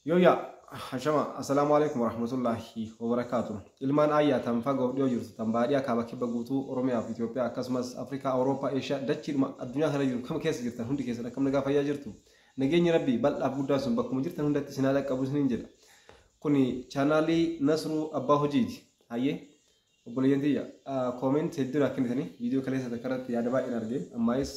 يا حشمة السلام عليكم ورحمة الله وبركاته. إلمان آية تنفقوا ديوجر تنباريا كابكي بقوتو أوروميا في إثيوبيا كاسماس أفريقيا أوروبا إيشيا دتشير ما الدنيا هلاجر كم كيس جرتن هندي كيس كم نجا فيا جرتو نجيني ربي بل أبو داسم بكم جرتن هندي تسنالك أبو سنينجل كوني channelي نصرو أبا هجيج هاي وبليندية كومنت هدو لكن ثاني فيديو كليسة ذكرت يا دبا إنرجي أمايس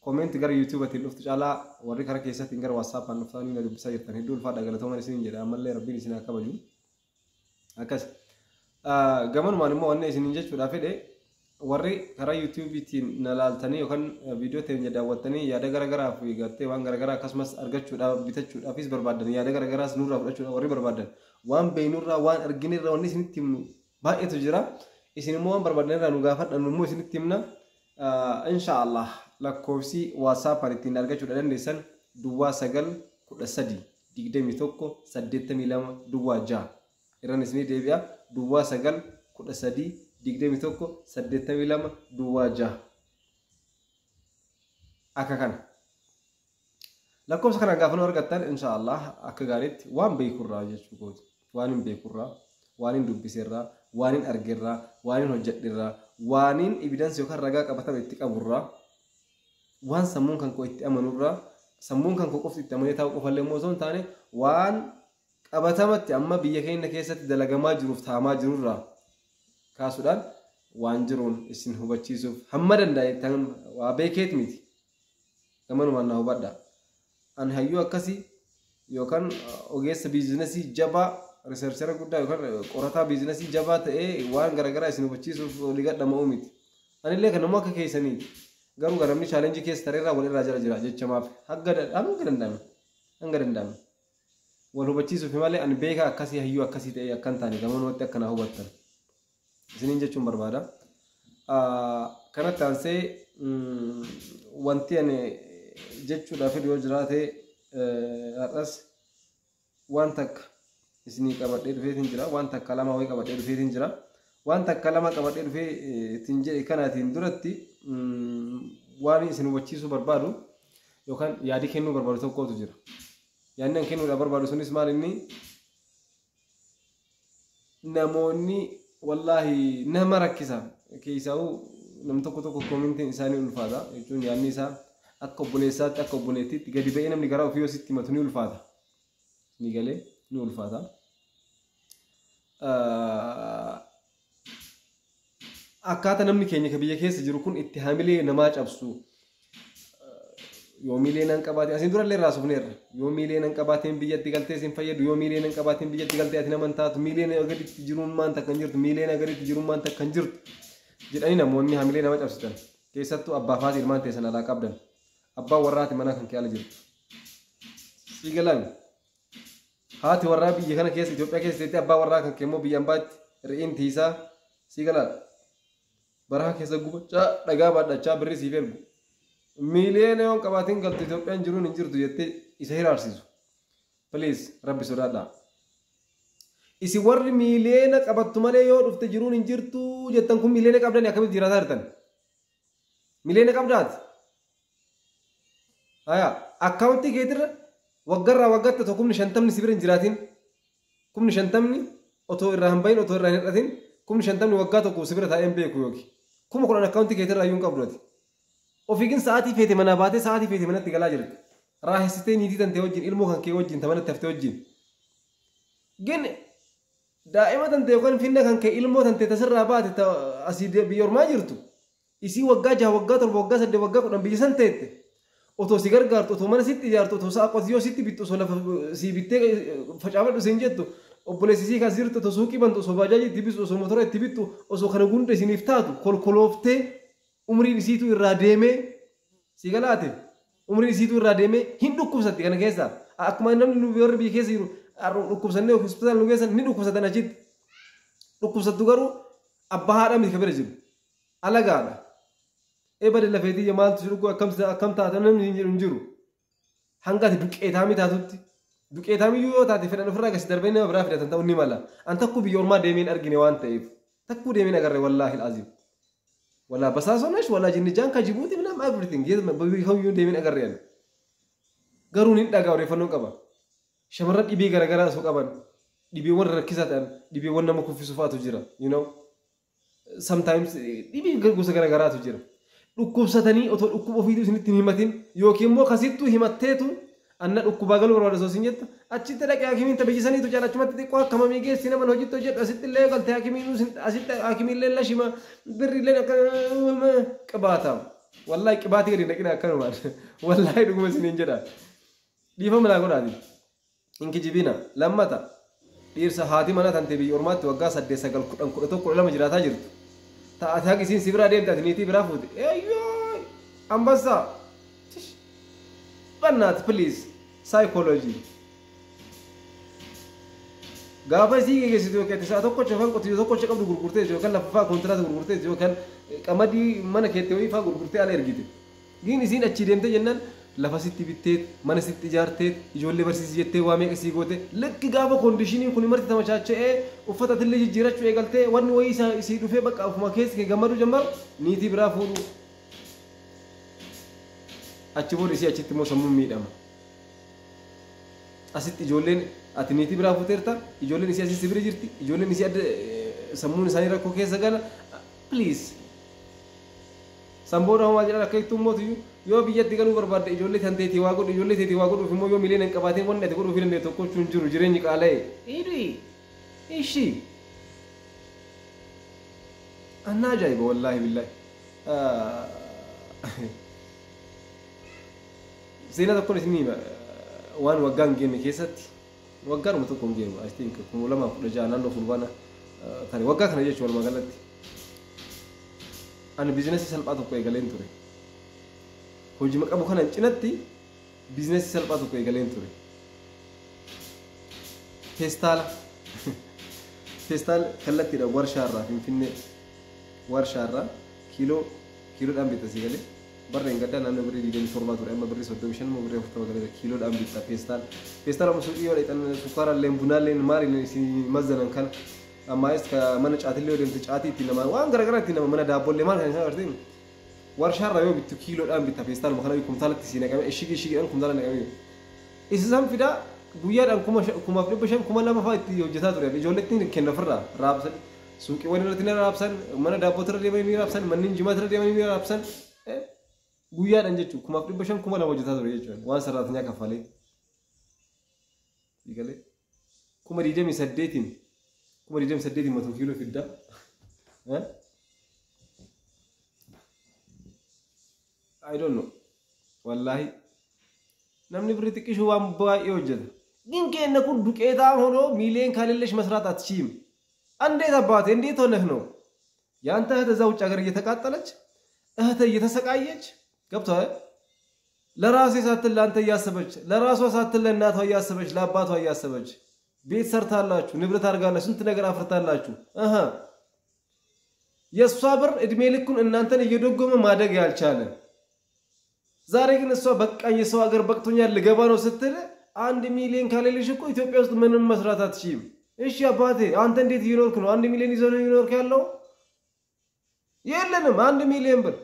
كومنت غير يوتيوب تلفت على وريك هرك يسات إنغير واتساب عن فلان ندو بسير تنهدو الفادا قالتهم أنا سنين جدا عمل لي ربي نسينا كبجو أكاس جمال ما نمو أني سنين جد شو دافع ده وري هرا يوتيوب تين نلال تاني يكون فيديو تين جدا وتاني يا ده غرا في قتة وان غرا كاسمس أرجع شو دا بيت شو أفيس بربادن يا ده غرا سنور أبدا شو وري بربادن وان بينور را وان أرجيني را وني سنين تيمنو باقي تجرا إسنين مو وان بربادن را نوقافت أنو سنين تيمنا إن شاء الله lakkoofsi WhatsApp ittiin argachuu dandeessan duwwaa 913 21 82 duwwaa 6 irraan isinii deebi'a duwwaa 913 21 82 duwwaa 6 akka kana lakkoofsa kana gaafa nu argattan inshallah akka gaariitti waan beekurraa jechuu kooti waan hin beekurraa waan hin dubbiserraa waan hin argerraa waan hin hojjedherraa waan hin evidence yookaan ragaa qabatame itti qaburraa waan sammuun kan koo itti amanurraa sammuun kan koo qofti itti amanee taa'u qofallee immoo osoo hin taane waan qabatamatti amma biyya keenya keessatti dalagamaa jiruuf taa'amaa jirurraa kaasuudhaan waan jiruun isin hubachiisuuf hamma danda'e waa beekeet miti gamanumaan na hubadha an hayyuu akkasii yookaan ogeessa biizinasii jabaa riserchara guddaa yookaan qorataa biizinasii jabaa ta'ee waan garaagaraa isin hubachiisuuf olii gadhama'uu miti anillee kan namoo akka keessaniiti garuu garamni challenge keessa tareerraa walirraa jira jechamaaf hanga danda'ame wal hubachiisuuf malee ani beeka akkasii hayyuu akkasii ta'e akkan taane gamanootti akkana hubattan isiniin jechuun barbaada kanatti aansee wanti ani jechuudhaaf yoo jiraate har'as waan takka isinii qabadhee dhufeetiin jira waan takka lama wayii qabadhee dhufeetiin jira waan takka lama qabadhee dhufeetiin jedhe kanaatiin duratti waan isin hubachiisuu barbaadu yookaan yaadii kennuu barbaadu tokkotu jira. Yaadni an kennuudhaaf barbaadu sunis maal inni namoonni wallaahi nama rakkisa keessaa'u nam tokko koomintiin isaanii ulfaata jechuun yaadni isaa akka obboleessaatti akka obboleettiitti gadi ba'ee namni garaa ofii yoo sitti himatu ni ulfaata. Ni galee ni ulfaata. Akkaataa namni keenya ka biyya keessa jiru kun itti hamilee namaa cabsu yoo miileen qabaate asin durallee raasufneerra yoo miileen qabaateen biyyatti galtee sin fayyadu yoo miileen qabaateen biyyatti galtee ati naman taatu miileen agaditti jirummaan takka hin jirtu miileen agaditti jirummaan takka hin jirtu jedhanii namoonni hamilee nama cabsitan keessattuu abbaa faati ilmaan teessan alaa qabdan abbaan warraati mana kan keessa jirtu sigalan haati warraa biyya kana keessa Itoophiyaa keessatti abbaa warraa kan keemmoo biyyan baatti re'een tiisaa sigalan baraka keessa gubachaa dhagaa baadhachaa birrii siif ergu miiliyoona yoon qabaatiin galtu Itoophiyaan jiruun hin jirtu jettee isa hiraarsisu please rabbi sodaadhaa isi warri miiliyoona qabattu malee yoo dhufte jiruun hin jirtu jettan kun miiliyoona qabdanii akkamitti jiraataa jirtan miiliyoona qabdaati haya akkaawuntii keetirra waggarraa waggaatti otoo kumni 50 si bira hin jiraatin kumni 50 otoo irraa hin bahin otoo irraa hin hir'atin kumni 50 waggaa tokko si bira taa'een beeku yookiin kuma kudhan akkaawuntii keetirraa iyyuu hin qabduati ofiigin sa'aatii feete manaa baatee sa'aatii feete manatti galaa jirti raahessitee niitii tantee wajjin ilmoo kan kee wajjin tamanatti haftee wajjin gin daa'ima tantee yookaan finna kan kee ilmoo tantee tasirraa baate asii biyya ormaa jirtu isii waggaa 6 waggaa 7 waggaa 8 waggaa 10 biyya san teette otoo si gargaartu otoo mana sitti ijaartu otoo sa'a qotiyyoo sitti bittu osoo lafa si bittee facaafadhu siin jettu obboleessisii kan jirtu osoo suuqii bantu osoo baajaaji itti bittu osoo motora itti bittu osoo kana gunda isiniif taatu kolkolooftee umriin isiitu irraa deemee si galaate umriin isiitu irraa deemee hin dhukkubsatti kana keessa akkuma namni nu warri biyya keessa jiru dhukkubsannee hospitaala nu geessan ni dhukkubsatan achitti dhukkubsattu garuu abbaa haadha miti kabira jiru alagaadha eebade lafeetii maaltu jiru akkam taata namni hin jiru hangati duqqeetaami taatutti duqqeetaami yoo taate fedhan ofirraa gasi darbee nama biraa fidatan ta'uu ni mala an takku biyya ormaa deemeen argine waan ta'eef takku deemeen agarre wallaahi al'aziim ولا بساسونش ولا جنجان كجيبوتي منام everything يد بيهم يون ديمين أجريان قرون إنت أجاوري فنون كبا shamarran dhibii garagaraa osoo qaban dhibiiwwan rakkisaa ta'an dhibiiwwan nama kuffisu fa'aatu jira you know sometimes dhibii gosa garagaraatu jira dhukkubsatanii otoo dhukkuba ofiitu isinitti hin himatin yookiin immoo kasittuu himatteetu anna dhukkubaa galuu barbaada osoo isin jetta achitti dhaqee hakimiin taphichisaniitu jaalachumatti xiqqoo akka mamii geessi nama hojjettu jedhu asitti illee galtee hakimiin asitti hakimiin illee lashima birri illee akka qabaataam wallahi qibaatii gadi naqina akkanumaan wallahi dhuguma isiniin jedha dhiifa malaa godhaati inki jibina lammata dhiirsa haati mana tante biyya ormaatti waggaa 8-9-10-11 jiraataa jirtu taate haqi isin sibiraa deemte ati niitii biraa fuute eeyyoo ambassaa bannat please psychology gaafa isii geessitu yookaan isaa tokkocha fan qotiyyoo tokkocha qabdu gurgurtee yookaan lafa kontiraata gurgurtee yookaan qamadii mana keetti wayii faa gurgurtee ala ergite giin isiin achi deemte jennaan lafa sitti bittee mana sitti ijaartee ijoollee barsiisii jettee waa meeqa sii goote lakki gaafa koondishiniin kun marti tamachaacha'ee uffata tillee jijjiirachuu eegaltee wanni wayii isii dhufee bakka ofuma keessi kee gammaduu jammar niitii biraa fuudhu achi booda isii achitti immoo sammuun miidhama asitti ijoolleen ati niitii biraa fuuteerta ijoolleen isii asii sibira jirti ijoolleen isii adda sammuun isaanii rakkoo keessa gala please samboodha homaa jedhan akka ittuu mootu yoo biyyatti galuu barbaadde ijoollee tanteetii waa godhu ijoollee teetii waa godhuuf immoo yoo miiliin hin qabaatiin wanni ati godhuuf hin dandeenye tokko hin jiru jireenyi qaala'e idii ishii annaa ajaa'iba wallaahi billaahi seenaa tokkoon isin hima waan waggaan geenne keessatti waggaadhuma tokkoon geenu I think 2016 naannoo fulbaana tani waggaa kana jechuun walumaa galatti ani biizinasii salphaa tokko eegaleen ture hojii maqabu kanan cinatti biizinasii salphaa tokko eegaleen ture feestaal kallattiidha warshaarraa finfinnee warshaarraa kiiloodhaan bittasii galee barreen gaddaa naannoo birrii 27 ture amma birrii 35 moo birrii 40 galee kiiloodhaan bitta feestaal amma suuqii yoo dhaqan sukaaraallee bunaallee maalillee si mazzanan kana amma iska mana caatillee yoo deemte caatii itti nama waan garagaraa itti nama mana daabbollee maal kan isaan agarteen warshaarraa yoo bittu kiiloodhaan bitta feestaal makana kumtaalatti si naqame shigiidhaan kumtaala naqame isaan fidaa guyyaadhaan 5,500 2,000 fa'aa itti hojjetaa ture ijoolleetti kenna ofirraa raabsan suuqiiwwan irratti ni raabsan mana daabboo irra deemanii ni raabsan manneen jimaa irra deemanii ni raabsan guyyaadhaan jechuun 5,500 2,000 hojjetaa ture jechuudha waan sararatinyaa kaffalee digalee 28 matuu kiiloo fiddaa I don't know wallahi namni birri xiqqishuu waan baay'ee hojjeta ግን ከእነ ኩል ዱቄታ ሆኖ ሚሊዮን ካለለሽ መስራት አትችይም እንዴት አባቴ እንዴት ሆነህ ነው ያንተ እህት እዛ ውጭ ሀገር እየተቃጠለች እህት እየተሰቃየች ገብቷል ለራሴ ሳትል ላንተ እያሰበች ለራሷ ሳትል ለእናቷ እያሰበች ለአባቷ እያሰበች ቤት ሰርታላችሁ ንብረት አርጋላችሁ ስንት ነገር አፍርታላችሁ የሷ ብር እድሜ ልኩን እናንተን እየደጎመ ማደግ ያልቻለ ዛሬ ግን እሷ በቃኝ የሰው ሀገር በቅቶኛል ልገባ ነው ስትል 1 ሚሊዮን ካለልሽ እኮ ኢትዮጵያ ውስጥ ምንም መስራት አትችይም እሺ አባቴ አንተ እንዴት ይኖርክ ነው 1 ሚሊዮን ይዘው ይኖርክ ያለው የለንም 1 ሚሊዮን ብር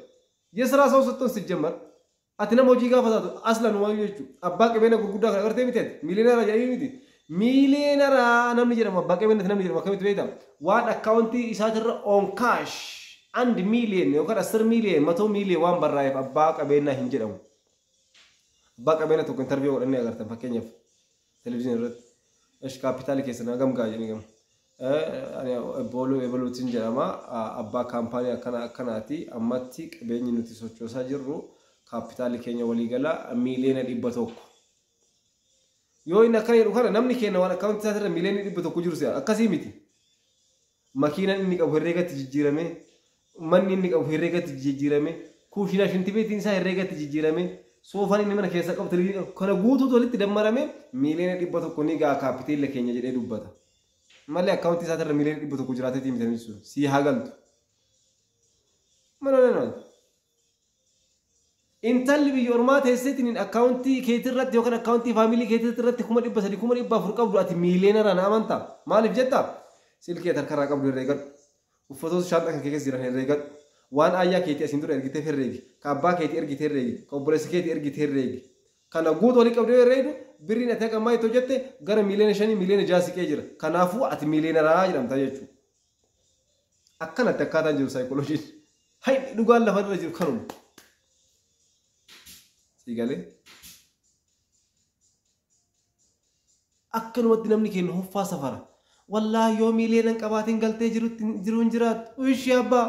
የሥራ ሰው ስትሆን ሲጀመር አትነም ወጂ ጋር ፈታቱ አስላን ዋዩቹ አባቀ በነ ጉጉዳ ከርቴ ሚቴት ሚሊዮነር ያዩቲ ሚሊዮነር ነምን ይጀማ አባቀ በነ ነምን ይጀማ ከሚት ቤታ ዋን አካውንቲ ኢሳትረ ኦን ካሽ 1 ሚሊዮን ነው ከ 10 ሚሊዮን 100 ሚሊዮን ዋን በራይ አባቀ በነ hinjedam abaqa bena to interview wala ne agartan fakkenyaf television rat ايش كابيتال كيسنا غم غاجني غم انا بولو ايفولوتين جراما ابا كامباني كناتي اماتي قبيني نوتي سوچو ساجرو كابيتال كينيا ولي غلا مليون ديبتوك يو ان كايرو خنا نمني كينا وانا اكونت ساتر مليون ديبتوك جورسيا اكاسيميتي ماكينه اني كبريغا تجيرامي من اني كبريغا تجيرامي كوشينا شنتبيتين سا هريغا تجيرامي soofani nimana keessa qabtu kana guutuu tolitti dammarame miiliyoona 100 kuni gaa kaapiteella keenya jedhee dubbata malee akkaawuntii isaa irra miiliyoona 100 jiraatee tiimtanii sun si hagaltu mana intalli biyyoormaa teesseetiin akkaawuntii keetirratti yookaan akkaawuntii faamilii keetirratti 300,400 qabdu ati miiliyoona rana amanta maaliif jetta silkee tarkaraa qabdu herreegadhu uffatoota shaanxa kan keessa jiran herreegadhu waan ayyaa keetii asin dura ergitee herreegi kabbaa keetii ergitee herreegi kobboleessa keetii ergitee herreegi kana guutuu walii qabdee reedu birriin ati akka ammaa itti hojjette gara miliyoona 5 miliyoona 6 siqee jira kanaafuu ati miliyoonaraa jedhamta jechuudha akkanatti akkaataan jiru saayikolojiin hay dhugaan lafa irra jiru kanuma sigalee akkanumatti namni kennu huffaa safara wallaahi yoo miliyoona qabaatiin galtee jiruun jiraatu ushi abbaa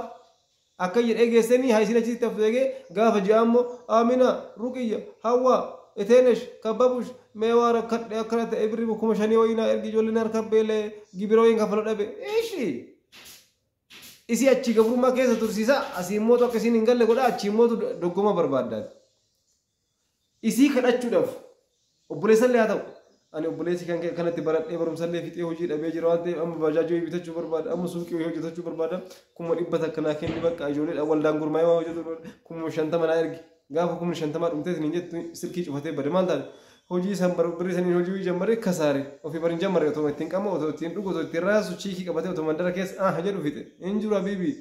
akka jedhee geessanii haayisiin achitti hafteegee gaafa ji'aammoo Amina Ruqiyya Hawwaa Eteenesh Kabbabush meewaara kadhe akkana ta'e birri 5,000 wayinaa ergi ijoolleen harka beelee gibira wayin kafala dhabe ishi isi achi gabrummaa keessa tursiisa asii immoo akkasiin hin galle godha achi immoo doggoma barbaaddaati isii kadhachuudhaaf obboleessallee haa ta'u ani obboleessi kan kanatti baradhee barumsallee fixee hojii dhabee jira waan ta'eef amma bajaajoo bitachuu barbaada amma suuqii hojjetachuu barbaada 1,100 akkanaa kenni bakka ijoollee waldaan gurmaa'ee waan hojjetu 50,000 naa ergi gaafa 50,000 dhumtee hin jettu silkii cufatee bade maal taate hojii san birrii saniin hojii jammaree kasaare ofii barin jammaree otoo ittiin qama otoo ittiin dhugu otoo ittiin raasu chiikii qabatee otoo mandara keessa jedhu fixe hin jiru habiibii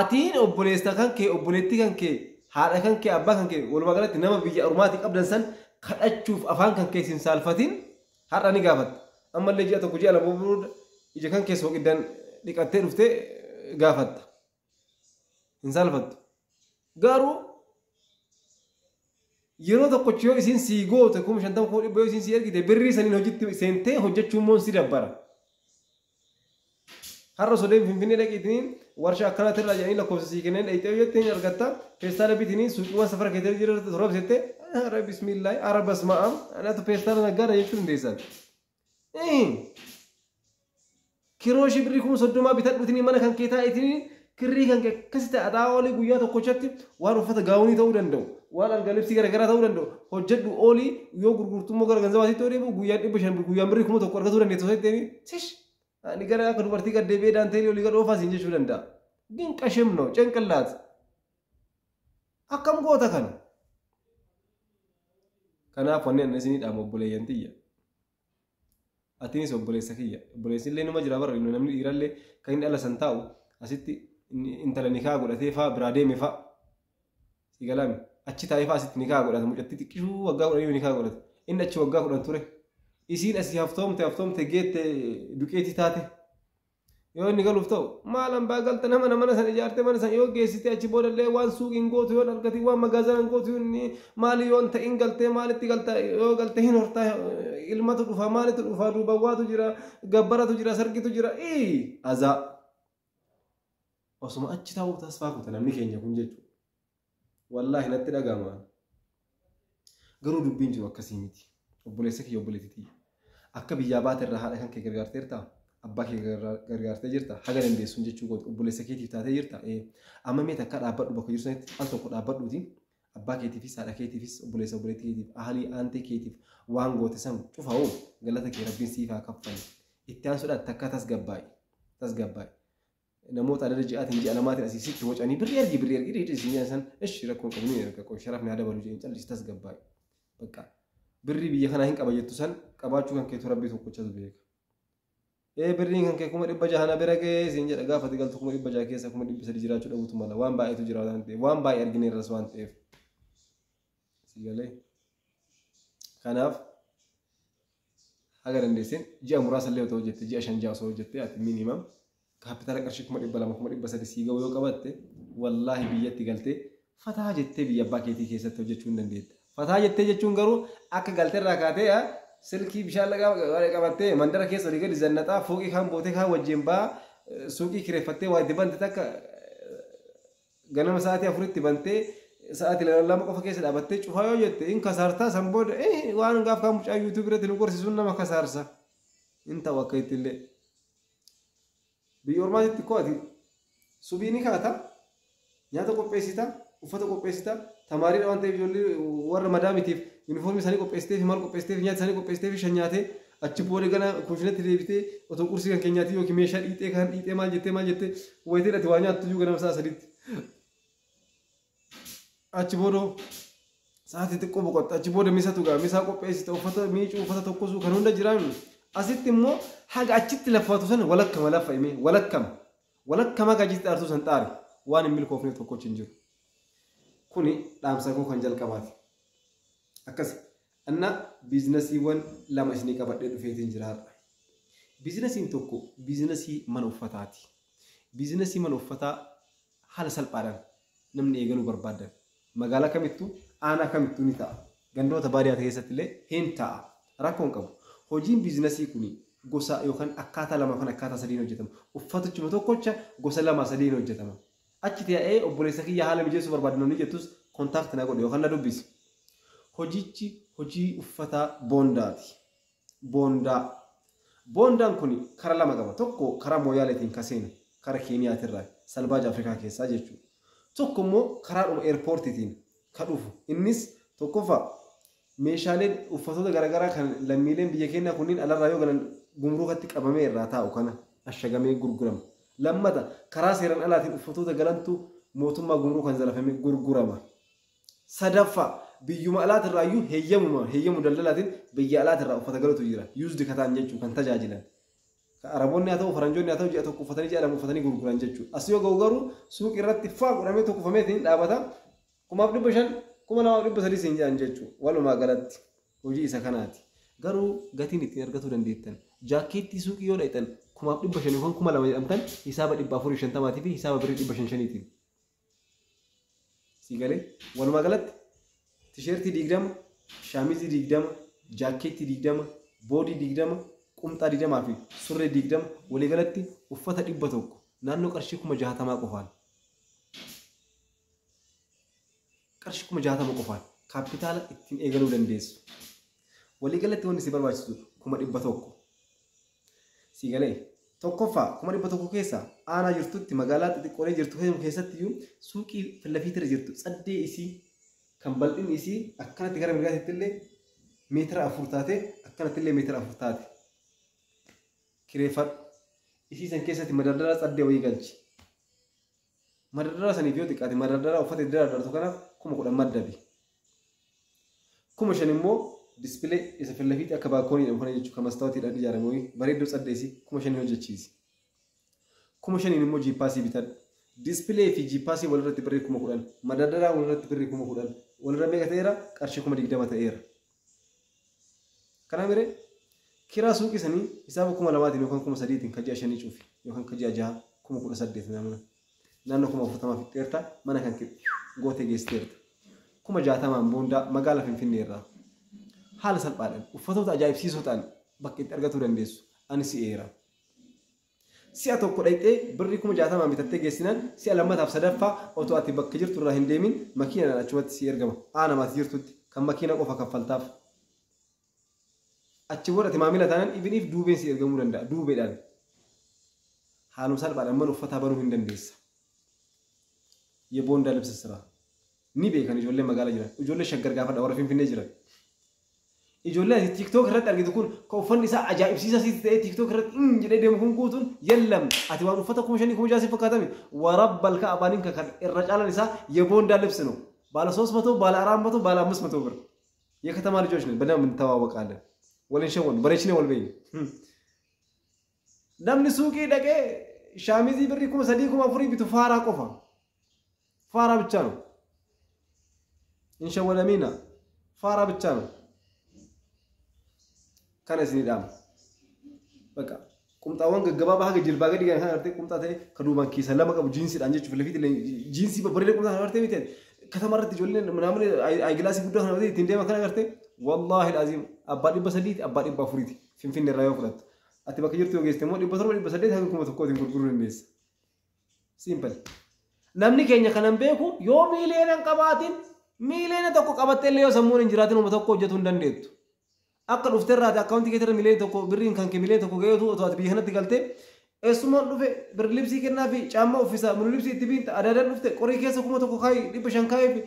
atiin obboleessa kan kee obboleettii kan kee haadha kan kee abbaa kan kee walumaa galatti nama biyya ormaatii qabdan san kadhachuuf afaan kan kee sin saalfatiin har'a ni gaafatta ammallee ji'a tokko ji'a lama booda ija kan keessa hoqiddaan dhiqattee dhuftee gaafatta hin saalfattu garuu yeroo tokkochi yoo isin sii goote 50,000 yoo isin sii ergite birrii saniin hojiitti seentee hojjechuun moon si dabbara har'a sodeen finfinnee dhaqiitiin warshaa akkanaatti irraa jedhanii lakkoofsa sii kenneen dhayitee jetteen argatta feestaala bitiniin suuqiiwwan safara keessatti jira torobsette ara bismillah ara basma'am anatu feestaala naggaadha jechuun hundeessan kirooshii birrii 30,000 bitadhuutiin mana kan kee taa'eetiin kirrii kan kee akkasitti adhaa olii guyyaa tokkochatti waan uffata gaawunii ta'uu danda'u waan algalibsii garaagaraa ta'uu danda'u hojjedhu olii yoo gurgurtummoo gara ganzabaatitti yoo deemu guyyaan 500 guyyaan birrii 1,000 argatuu dandeessu ta'eetiin tish ani gara akka dubartii gaddeebee daanteelii olii gadhoo faasiin jechuu danda'a gin qashemno canqallaat akkam goota kana kanaaf wanneen isinii dhaama obboleeyyan tiyya atiinis obboleessa kiyya obboleessi illee numa jira barra namni dhiirallee kan inni ala san taa'u asitti intala nikaa godhatee faa biraa deeme faa si galame achi taa'ee faa asitti nikaa godhata mucatti xiqqishuu waggaa 10 nikaa godhata inni achi waggaa 10 ture isiin asii haftoomte geette duqeetii taate yoo inni galuuf ta'u maalan baagalta nama mana san ijaarte mana san yoo geessite achi boodallee waan suuqiin gootu yoo argati waan magaazanaan gootu inni maali yoo ta'in galtee maalitti galta yoo galte hin hortaa ilmatu dhufa maalitu dhufa duubawwaatu jira gabbaratu jira sargitu jira azaa osuma achi taa'uu tasfaa kuta namni keenya kun jechuudha wallaahi natti dhaga'ama garuu dubbiin jiru akkasii miti obboleessa kiyya obboleettii akka biyyaa baate irraa haadha kan kee gargaarteerta abbaa kee gargaartee jirta haga dandeessuun jechuu obboleessa keetiif taatee jirta amma mee takka dhaabbadhu bakka jiru sanitti al tokko dhaabbadhuuti abbaa keetiifis haadha keetiifis obboleessa obboleettii keetiif ahalii aantee keetiif waan goote san cufa'oo galata kee rabbiin siif haa kaffalu itti aansuudhaan takka tasgabbaa'e namoota adda ji'aatiin ji'a lamaatiin asiisitti wacanii birrii ergi isin san ishi rakkoon qabnu erga qoy sharaf ni dabalu jeen callis tasgabbaa'e bakka birrii biyya kanaa hin qaba jettu san qabaachuu kan keetu rabbii tokkochatu beeka birriin kan kee 1,600 bira ga'ee isin jedha gaafa galtu 1,600 keessa 1,300 jiraachuu dhabuutu mala waan baay'eetu jira waan ta'eef waan baay'ee argineerras waan ta'eef si galee kanaaf haga dandeessin ji'a muraasa illee otoo hojjette ji'a 5 osoo hojjette ati minimum kaapitaala qarshii 200,000 2,300 sii ga'u yoo qabatte wallaahi biyyatti galtee fataa jettee biyya abbaa keetii keessatti hojjechuu hin dandeetta. Fataa jettee jechuun garuu akka galteerraa kaatee silkii bishaan lagaa qabattee mandara keessa olii gadi zannaxaa fooqii kaan bootee kaan wajjin ba'aa suuqii kireeffattee waa itti bante takka ganama sa'aatii 4tti bantee sa'aatii 2 qofa keessa dhaabattee cufaa yoo jette in kasaartaa san booda waan gaaf kaan mucaa yuutuub irratti nu gorsiisuun nama kasaarsa in ta'u akka ittillee biyya ormaatitti ko'ati subii ni kaata nyaata qopheessita uffata qopheessita tamaarii waan ta'eef ijoollee warra madaamitiif yuunifoormii isaanii qopheessiteef maal qopheessiteef nyaata isaanii qopheessiteef shan nyaatee achi booda gana kuushinatti deebitee otoo qursii kan keenyaatti yookiin meeshaa dhiixee kan dhiixee maal jettee wayitee dhati waa nyaattu iyyuu ganama sa'a sadiitti achi booda sa'aatii xiqqoo boqotta achi booda misa tugaa misaa qopheessite uffata miicuu uffata tokkosuu kan hunda jiraannu asitti immoo haga achitti lafaatu sana walakkama lafa himee walakkama gajiitti aartuu san xaari waan hin milkoofne tokkochi hin jiru kuni dhaamsa koo kan jalqabaati akkas anna biizinasiiwwan lama isinii qabadhee dhufeetiin jiraadha. Biizinasiin tokko biizinasii mana uffataati. Biizinasii mana uffataa haala salphaadhaan namni eegaluu barbaadan magaalaa kamittuu aanaa kamittuu ni ta'a. Gandoota baadiyyaa keessatti illee hin ta'a. Rakkoon qabu. Hojiin biizinasii kuni gosa yookaan akkaataa lama yookaan akkaataa sadiin hojjetama. Uffatichuma tokkocha gosa lama sadiin hojjetama. Achi ta'ee obboleessa kiyya haala mijeessuu barbaadan jettus kontaakti na godhe yookaan na dubbisi. Hojichi hojii uffataa boondaati. Boondaa. Boondaan kun karaa lama qaba. Tokko karaa Mooyaaleetiin kaseena karaa Keeniyaatirraa salbaaja Afrikaa keessaa jechuudha. Tokko immoo karaa eerpoortiitiin ka dhufu. Innis tokkoffaa meeshaaleen uffatoota garaagaraa kan lammiileen biyya keenyaa kunniin alarraa yoo galan gumruukatti qabamee irraa taa'u kana ashagamee gurgurama. Lammata karaa seeraan alaatiin uffatoota galantu mootummaa gumruukaan zalafamee gurgurama. Sadaffaa biyyuma alaatirraayyuu heeyyamu daldalaatiin biyya alaatirraa uffata galatu jira. Yuuzdi kataan jechuun kan tajaajilan. Araboonni haa ta'u faranjoonni haa ta'u ji'a tokko uffatanii ji'a lama uffatanii gurguran jechuudha. As yoo ga'u garuu suuqii irratti faa godhamee tokko fameetiin dhaabata 5,500 2,300 siin jedhan jechuudha. Walumaa galatti hojii isa kanaati. Garuu gatiin ittiin argachuu dandeettan jaakeettii suuqii yoo dhaqxan 5,500 yookaan 2,000 jedhamtan hisaaba 450 fi hisaaba birrii 500tiin. Sigalee walumaa galatti tisheertii 20, shaamizii 20, jaakeettii 20, boodii 20, qumxaa 20 fi surree 20 walii galatti uffata 100 naannoo qarshii 60,000 qofaan. Qarshii 60,000 qofaan kaapitaala ittiin eegaluu dandeessu. Walii galatti wanti si barbaachisu 100,000. Sigalee tokkoffaa 100,000 keessaa aanaa jirtutti magaalaa xixiqqoolee jirtu keessatti suuqii filafiitira jirtu tsaddee isii kan bal'inni isii akkanatti gara mirgaatitti illee meetira 4 taate akkanatti illee meetira 4 taate. Kireeffadhu. Isii san keessatti madardara tsaddee wayii galchi. Madardara saniif yoo xiqqaate madardara uffata itti dardartu kanaaf 10,000 maddabi. 5,000 immoo dispilee isa filafiitti akka baakoonii jedhamu kana jechuun kan mastaawotiidhaan ijaaramu bareedduu tsaddeesi 5,000 hojjechiisi. 5,000 immoo jiippaasii bitadhu. Dispilee fi jiippaasii walirratti birrii 10,000 madadaraa walirratti birrii 10,000 walirra meeqa ta'eera qarshii 20,000 ta'eera. Kana miree kiraa suuqii sanii hisaaba 2,000 yookaan 3,000 kan ji'a 5 cuufi yookaan kan ji'a 6 18,000 namana naannoo 40,000 fixeerta mana kan gootee geesseerta 60,000 boondaa magaalaa Finfinnee irraa haala salphaadhaan uffatoota ajaa'ibsiisoo ta'an bakka itti argachuu dandeessu ani si'eera. Si'a tokko dhaqxee birrii 60,000 bitattee geessinaan si'a lammataaf sadaffaa otoo ati bakka jirtu irraa hin deemin makiinaan achumatti si ergama. Aanamaati jirtutti kan makiina qofa kaffaltaaf. Achi booda ati maamila taanaan ibiniif duubeen si ergamuu danda'a. Duubeedhaan haaluma salphaadhaan mana uffataa banuu hin dandeessa. Yeboondaa libsa siraa. Ni beekan ijoollee magaalaa jiran. Ijoollee shaggar gaafadha warra Finfinnee jiran. Ijoollee ati TikTok irratti argitu kun kan uffanni isaa ajaa'ibsiisaa sitti ta'ee TikTok irratti jedhee deemu kun guutuun yallam ati waan uffata 5,000 6,000 fakkaatame warabbal ka'abaanin kan irra caalan isaa yeboondaa libsi ነው ባለ 300 ባለ 400 ባለ 500 ብር የከተማ ልጆች ነን በደንብ እንተዋወቃለን ወለን ሸወን በሬችኔ ወልበይ namni suuqii dhaqee shaamizii birrii 3,000 bitu faaraa qofa faaraa ብቻ ነው እንሸወለሚና faaraa ብቻ ነው kana isinidhaam bakka qumxaawwan gaggabaabaa haga jilbaa gadi kan artee qumxaa ta'e kaduubaan keessa lama qabu jiinsiidhaan jechuuf lafiitti jiinsii babbareeda qumxaa kan artee miti katama irratti ijoolleen namni aygilaasii guddaa kan ittiin deema kana artee wallaahi laaziim abbaa 300 abbaa 400 Finfinnee irraa yoo fudhattu ati bakka jirtu yoo geesse immoo 700 800 hanga 1,000 gurguruu dandeessa. Simple. Namni keenya kanan beeku yoo miileena qabaatiin miileena tokko qabattee illee yoo sammuun hin jiraatin uma tokko hojjetuu hin dandeettu. Akka dhufte irraati akkaawuntii keetirra miileen tokko birriin kan kee miileen tokko ga'eetu otoo ati biyya kanatti galtee eessumaan dhufe birri libsii kennaa fi caammaa uffisaa munu libsii itti biinta adaadaan dhufte qorii keessa 1,000 kaayii 500 kaayii fi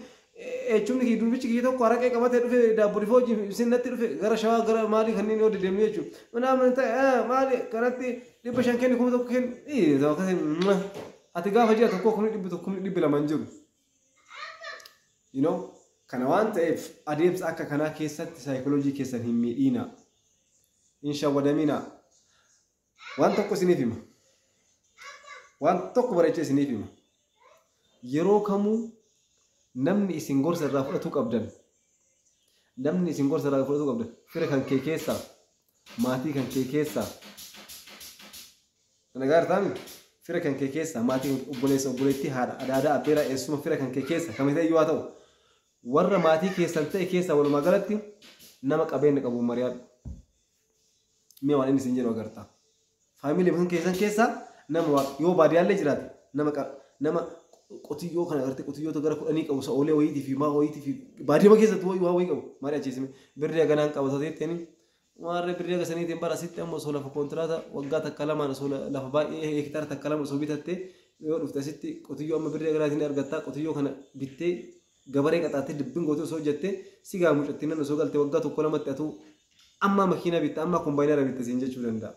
jechuun durbichi kiyya tokko haraqee qabatee dhufe daabbo difoo sinnatti dhufe gara shawaa gara maalii kanneen yoo dedeemnu jechuudha. Manaaman ta'e maali kanatti 500 kenni 1,000 kenni ati gaafa ji'a tokko 1,200 jiru. You know? Kana waan ta'eef adeemsa akka kanaa keessatti saayikooloojii keessan hin miidhiina. Hin shawwadamina. Waan tokko isiniif hima. Waan tokko bareechee isiniif hima. Yeroo kamuu namni isin gorsa irraa fudhatu qabdan. namni isin gorsa irraa fudhatu qabda fira kan kee keessaa maatii kan kee keessaa nagaa taami fira kan kee keessaa maatii obboleessa obboleettii haadha adaadaa abbeeraa eessuma fira kan kee keessaa kamitee iyyuu haa ta'u warra maatii keessan ta'e keessaa walumaa galatti nama qabeenya qabu mari'aadhu mee waan inni isin jedhu agartaa faamilii kan keessan keessaa nama yoo baadiyyaallee jiraate nama qotiyyoo kana agartee qotiyyoota gara 10 qabu sa'oolee wayiitii fi maa wayiitii fi baadiyyaa keessatti waa wayii qabu maali achiisime birrii ganaan qabatateettani warra birrii gasaniitiin bara asitti ammoo osoo lafa kontiraata waggaa takka lamaan osoo lafa baay'ee hektaara takka lama osoo bitattee yoo dhufte asitti qotiyyoo amma birrii ganaatiin argattaa qotiyyoo kana bittee gabaree qaxaattee dibbin gootee osoo hojjettee sigaa mucattiin nan osoo galtee waggaa tokko lamatti atu amma makiina bitta amma kombaayinara bitta siin jechuu danda'a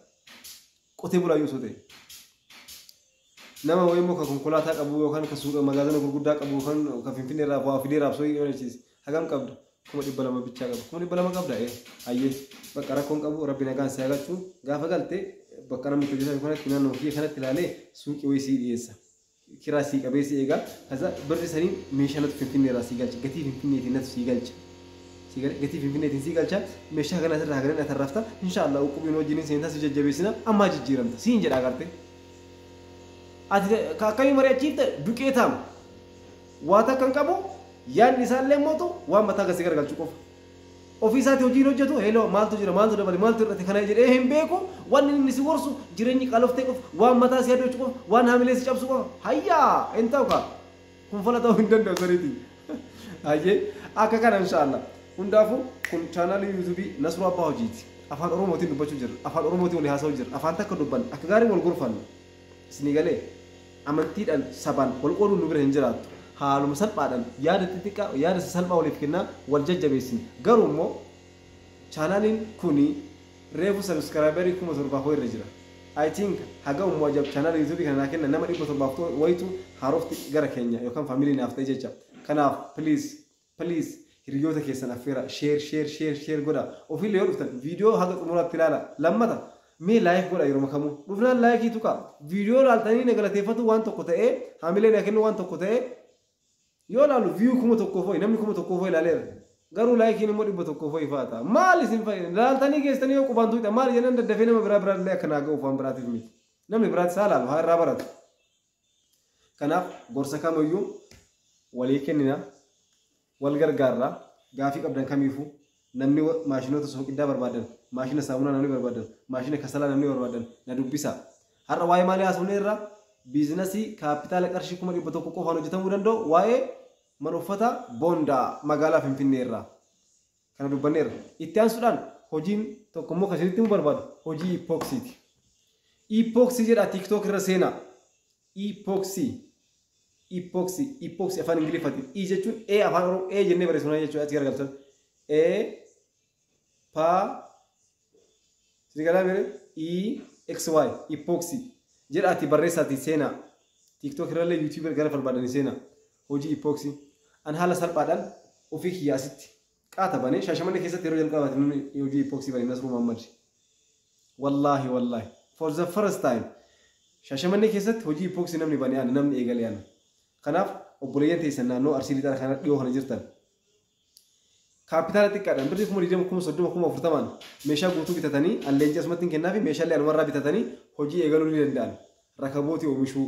qotee bulaayyuu osoo ta'e nama wayii immoo ka konkolaataa qabu yookaan ka suuqa magaazina gurguddaa qabu yookaan ka finfinnee irraa waa fidee raabsoo yoo hagam qabdu 200 bichaa qabu 200 qabda ayyee bakka rakkoon qabu rabbi nagaan si hagachuu gaafa galte bakka namni hojjetan kanatti naannoo fi kanatti ilaalee suuqii wayii sii dhiyeessa kiraa sii qabeessi eegaa kaza birri sanii meeshaa natti finfinnee irraa sii galcha gatii finfinneetiin natti sii galcha gatii finfinneetiin sii galcha meeshaa kana irraa hagalan atarrafta inshallah uqubiin wajjiniin seentaa si jajjabeessina amma jijjiiramta siin jedha agarte ati akkami mari'achiifte duqeetaam waata kan qabu yaan isaallee mootu waan mataa gasii gargalchuu qofa ofii isaati hojiin hojjetu heeloo maaltu jira maaltu dabale maaltu irratti kana jedhee hin beeku waan inni si gorsu jireenyi qaloftee qofa waan mataa si yaadachuu qofa waan haamilee si cabsu qofa hayyaa hin ta'u kaa kun fala ta'uu hin danda'u saniiti hayyee akka kana inshallah hundaafu kun chaanaalii yuutuubii Nasruu Abbaa Hojiiti afaan oromootiin dubbachuu jirra afaan oromootiin walii haasa'uu jirra afaan takka dubban akka gaarii wal gorfannu isinii galee amantiidhaan sabaan wal qooduu nu bira hin jiraattu haaluma salphaadhaan yaada xixiqqaa yaada salphaa waliif kennaa wal jajjabeessini garuu immoo chaanaaliin kuni reefu sabskraayibarii 1700 irra jira I think haga ummoo ajab chaanaal yuutuubii kana kenna nama 700 wayitu haarofti gara keenya yookaan faamilii naaf ta'e jecha kanaaf please hiriyoota keessan affeera share godha ofiillee yoo dhuftan viidiyoo haga xumuraatti ilaala lammata mee laayik godha yeroo makamu dhufnaan laayikii tuqa viidiyoo laaltanii nagalateeffatu waan tokko ta'ee haamilee na kennu waan tokko ta'ee yoo laalu view 1,000 foyi namni 1,000 foyi ilaaleera garuu laayikiin immoo 100 foyi faata maal isin fayyada laaltanii geessanii yoo qubaan tuuta maal jedhan daddafee nama biraa illee akka naaga ufaan biraatiif miti namni biraatti saa laalu haa irraa baratu kanaaf gorsa kamiyyuu walii kennina wal gargaarraa gaafii qabdan kamiifuu namni maashinoota soqiddaa barbaadan maashina saamunaa namni barbaadan maashina kasalaa namni barbaadan na dubbisa har'a waa'ee maalii haasofne irraa biizinasii kaapitaala qarshii 100 qofaan hojjetamuu danda'u waa'ee mana uffata boondaa magaalaa Finfinnee irraa kana dubbanneerra itti aansuudhaan hojiin tokko immoo kasinitti mu barbaadu hojii ipoksiiti ipoksii jedha tiktok irra seenaa ipoksii afaan ingiliffati i jechuun afaan oromoo jennee barreessuna jechuudha ati gargaartan Sigala mere EXY epoxy jedha ati barreessaati seenaa TikTok irrallee YouTube gara falbaadhani seenaa hojii epoxy an haala salphaadhaan ofii kiyyaasitti qaata banee Shaashamannee keessatti yeroo jalqabaati namni hojii epoxy bane Nasruu Muhammad wallahi for the first time Shaashamannee keessatti hojii epoxy namni bane namni eegalee ana kanaaf obboleeyyan teessan naannoo Arsii lixaa kana dhiyoo kana jirtan kaapitaala xiqqaadhaan birrii 20,030,040 meeshaa guutuu bitatanii alleenci asumatti kennaafi meeshaalee anumarraa bitatanii hojii eegaluu ni danda'an rakabootii oomishuu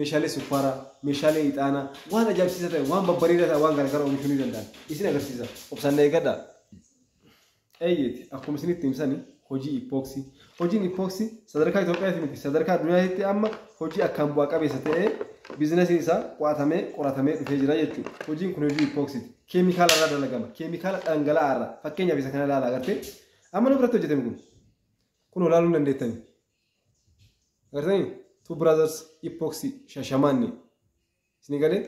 meeshaalee sukkaaraa meeshaalee ixaanaa waan ajaa'ibsiisaa ta'e waan babbareedaa ta'e waan gargaara oomishuu ni danda'an isin agarsiisa obsaan eegadhaa eeyyeeti akkuma isinitti himsanii hojii epoxy hojiin epoxy sadarkaa Itoophiyaatti miti sadarkaa addunyaatti amma hojii akkaan bu'aa qabeessa ta'ee biizinasii isaa qo'atamee qoratamee dhufee jira jechuudha hojiin kun hojii epoxy keemikaala irraa dalagama keemikaala dhangala'aa irraa fakkeenyaaf isa kana ilaalaa agartee amma nu biratti hojjetame kun olaaluu hin dandeettani agartanii two brothers epoxy Shaashamannee isin galee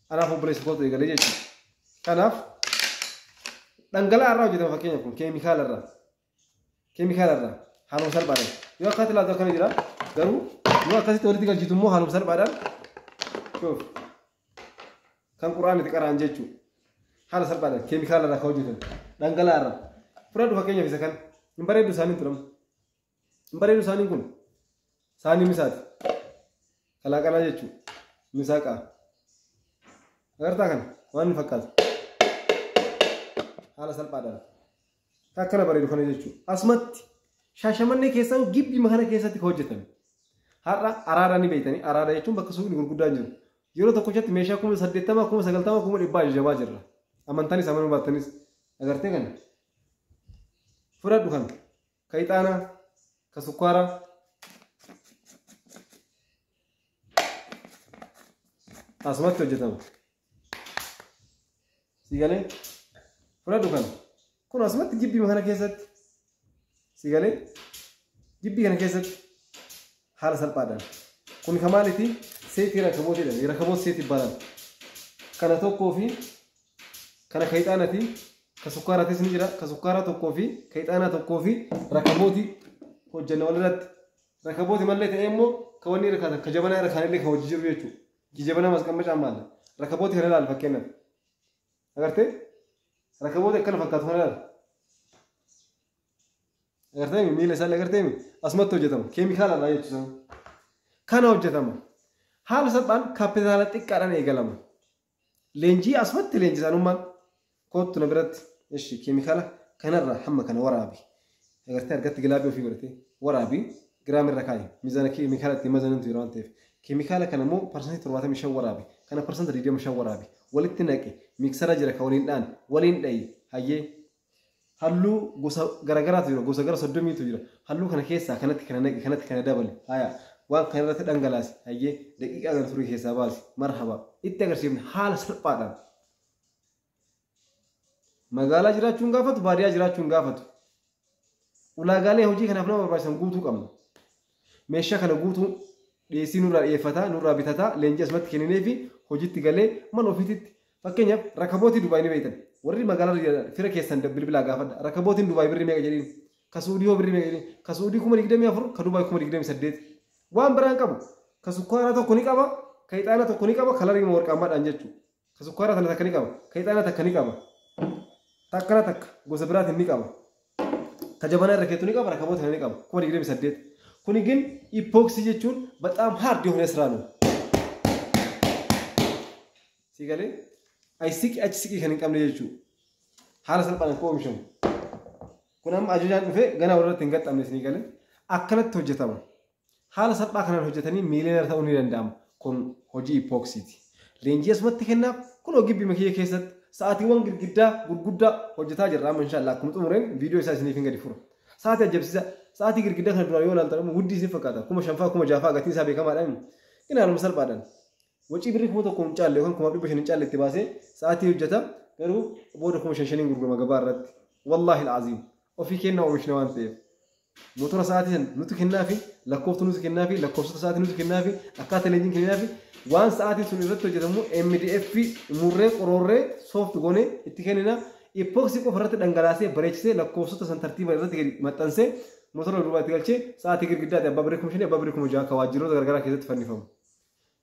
anaaf obboleessa kootu eegalee jechuudha kanaaf dhangala'aa irraa hojjetame fakkeenyaaf kun keemikaala irraa haaluma salphaadhaan yoo akkatti ilaaltu akkana jira garuu yoo akkasitti walitti galchitu immoo haaluma salphaadhaan kan quraana itti qara'an jechuudha haala salphaadhaan keemikaala irraa kan hojjetan dhangala'aa irraa fudhadhu fakkeenyaaf isa kan hin bareedu isaaniin turamu hin bareedu isaaniin kun isaanii misaati kalaaqanaa jechuudha misaaqa agartaa kana waan inni fakkaatu haala salphaadhaan akkana bareedu kana jechuudha. Asumatti Shaashamannee keessaan gibbii makana keessatti ka hojjetame. Har'a araada ni beeytanii araada jechuun bakka suuqni gurguddaan jiru. Yeroo tokkochatti meeshaa 80,000 90,000 100,000 ajajamaa jirra. Amantaanis amanuu baattanis agartee kana. Fudhadhu kana ka ixaanaa ka sukkaaraa asumatti hojjetama. Sigalee fudhadhu kana kun asumatti gibbii makana keessatti sigalee gibbii kana keessatti haala salphaadhaan kun kamaalitti seetii rakabootiidhaan rakaboot seetii balan kana tokkoo fi kana ka ixaanaati ka sukkaaraatis ni jira ka sukkaaraa tokkoo fi ka ixaanaa tokkoo fi rakabooti hojjenna walirratti rakabooti mallee ta'ee immoo ka wanni irra ka jabanaa irra kaanillee ka hojii jiru jechuudha. Jabanaa masqammacaan maalla rakabooti kana ilaali fakkeenyaaf agartee rakabooti akkana fakkaatu kana ilaali agartee miila isaallee agartee asumatti hojjetama keemikaaladha jechuudha. Kana hojjetama haala salphaan kaapitaala xiqqaadhaan eegalama. Leenjii asumatti leenjisaanummaan kootu na biratti ishi keemikaala kanarraa hamma kana waraabi agartee argatti gilaabii ofii godhatee waraabi giraamirra kaayi miizaana keemikaala ittiin mazanintu yeroo waan ta'eef keemikaala kana immoo parsantii 75 waraabi kana parsantii 25 waraabi walitti naqe miksara jira ka waliin dhaan waliin dhayi hayyee halluu gosa garagaraatu jira gosa gara 30tu jira halluu kana keessaa kanatti kana naqe kanatti kana dabale haya waan kana irratti dhangalaasi hayyee daqiiqaa gara turii keessaa baasi marhaba itti agarsiifne haala salphaadhaan magaalaa jiraachuun gaafatu baadiyyaa jiraachuun gaafatu ulaagaalee hojii kanaaf nama barbaachisan guutuu qabna meeshaa kana guutuu dhiyeessii nurraa dhiyeeffataa nurraa bitataa leenjii asumatti kenninee fi hojiitti galee mana ofiititti fakkeenyaaf rakabootii Dubaay ni beektan warri magaalaa fira keessan bilbilaa gaafadha rakabootiin Dubaay birrii meeqa jedhiin ka Suudii hoo birrii meeqa jedhiin ka Suudii 24,000 ka Dubaay 28,000 waan biraan qabu ka sukkaaraa tokko ni qaba ka ixaana tokko ni qaba kalarii warqaamaadhaan jechuudha ka sukkaaraa tana takka ni qaba ka ixaana takka ni qaba takkana takka gosa biraatiin ni qaba ka jabanaa irra keetu ni qaba rakabootii ni qaba 28,000 kuni ግን ኢፖክሲ jechuun በጣም ሃርድ የሆነ ስራ ነው ሲገሌ አይሲቂ አጭሲቂ ከነን ቀምለ jechuun haala salphaan ko oomishamu kunam ajajaan dhufe gana warratti hin gaxamne siigale akkanatti hojjetama haala salphaa kanaan hojjetanii miiliyoonera ta'uu ni danda'ama kun hojii ipoksiiti leenjii asumatti kennaaf kun ogibbi makiyya keessatti sa'aatiiwwan girgiddaa gurguddaa hojjetaa jirra amma inshallah akkuma xumureen viidiyoo isaa isiniif hin gadi furu sa'aatii ajabsiisa sa'aatii girgiddaa kana dura yoo laaltan wuddii isin fakkaata kuma shanfaa kuma jaafaa gatiin isaa beekamaadhaan inaaluma salphaadhaan wacii birrii kuma tokko hin caalle yookaan kuma dhibba shan hin caalle itti baasee sa'aatii hojjeta garuu booda kuma shan shaniin gurgurama gabaa irratti wallaahi al'aziim ofii kennaa oomishna waan ta'eef motora sa'aatii san nuti kennaafi lakkooftu nuti kennaafi lakkoofsota sa'aatii nuti kennaafi akkaataa leenjiin kennaafi waan sa'aatiin sun irratti hojjetamu MDF murree qoroorree soft goonee itti kennina ipoksii qofa irratti dhangalaasee bareechisee lakkoofsota san tartiiba irratti maxxansee motora duubaatti galchee sa'aatii girgiddaatti abbaa birrii kuma shanii abbaa birrii kuma jaha ka waajjiroota garagaraa keessatti fannifamu.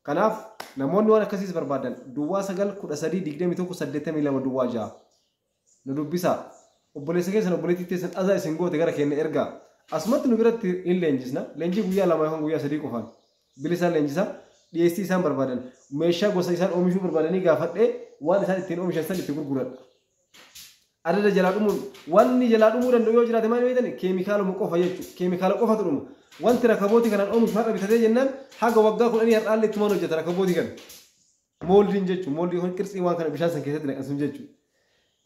Kanaaf namoonni waan akkasiis barbaadan duwwaa 9,13,21,82 duwwaa jaha nu dubbisaa obboleessa keessan obboleettii teessan azaa isin goote gara keenya ergaa asumatti nu biratti hin leenjisna leenjii guyyaa 2 yookaan guyyaa 3 qofaan bilisaan leenjisa dhiyeessii isaan barbaadan meeshaa gosa isaan oomishuu barbaadanii gaafadhee waan isaan ittiin oomishan san itti gurguradha. Adada jalaa dhumuun wanni jalaa dhumuu danda'u yoo jiraate maal beektan keemikaaluma qofa jechuudha keemikaala qofatu dhuma wanti rakabootii kanaan oomishu har'a bitatee jennaan haga waggaa 10 har'aallee itti mana hojjeta rakabootii kana mooldiin jechuudha mooldii kun qirxii waan kana bishaan san keessatti naqan sun jechuudha.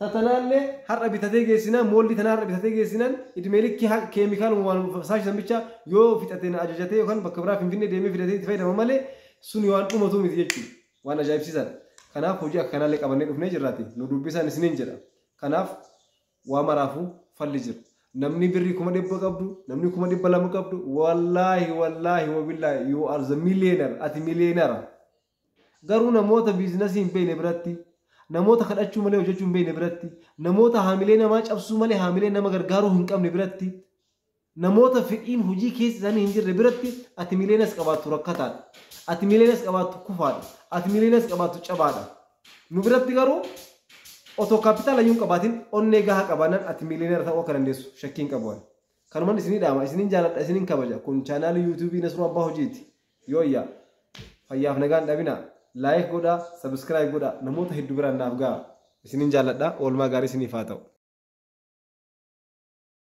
Tatanaallee har'a bitatee geessinaan mooldii tanaa har'a bitatee geessinaan idmeelikki keemikaaluma waan saashisan bicha yoo fixatee na ajajatee yookaan bakka biraa finfinnee deemee fidatee itti fayyadama malee sun waan dhumatu miti jechuudha waan ajaa'ibsiisaadha. Kanaaf hojii akkanaallee qabannee dhufnee jirraati nu dubbisaan isiniin jedha. Kanaaf waa maraafu falli jira namni birrii 100 qabdu namni 200 qabdu wallahi wabillahi you are the millionaire ati millionaire garuu namoota biizinasii hin beekne biratti namoota kadhachuu malee hojjechuu hin beekne biratti namoota haamilee namaa cabsuu malee haamilee nama gargaaruu hin qabne biratti namoota fedhiin hojii keessa isaanii hin jirre biratti ati millionaires qabaattu rakkataadha ati millionaires qabaattu kufaadha ati millionaires qabaattu cabaadha nu biratti garuu Oto capital ayun qabatin onne gaha qabanan ati millionaire ta'uu akka dandeessu shakkiin qabuun kanumaan isinii dhaama isiniin jaaladha isiniin kabaja kun channel YouTube Nasruu Abbaa Hojiiti yooyya fayyaaf nagaan dhabina like godha subscribe godha namoota hedduu biraan naaf ga'a isiniin jaaladha oolmaa gaarii isiniif haa ta'u